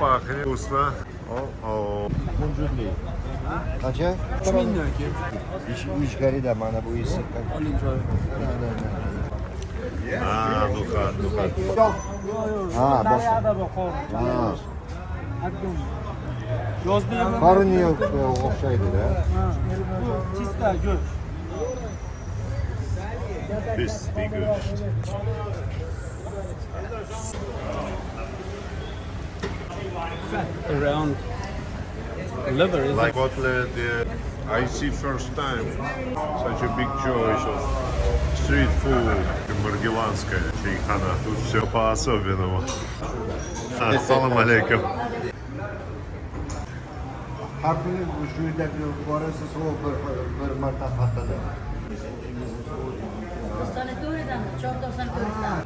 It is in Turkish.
пахнет вкусно. О-о. Kunjurli. Kaça? 3000 lira ki. İş gari de bana bu işi. А, ну-ка, ну-ка. Ha, boş. Ha. Gözlüğüm. Karın yok okşaydı da. Bu tista göz. This figure. Around liver is Like what I see first time. Such a big choice of street food. Маргиланская, чайхана. Тут все по-особенному. Ассаламу алейкум. Harfini şu dakika orası soğuk bir marta hattalı. Sono due danno, 18 sono due stanno.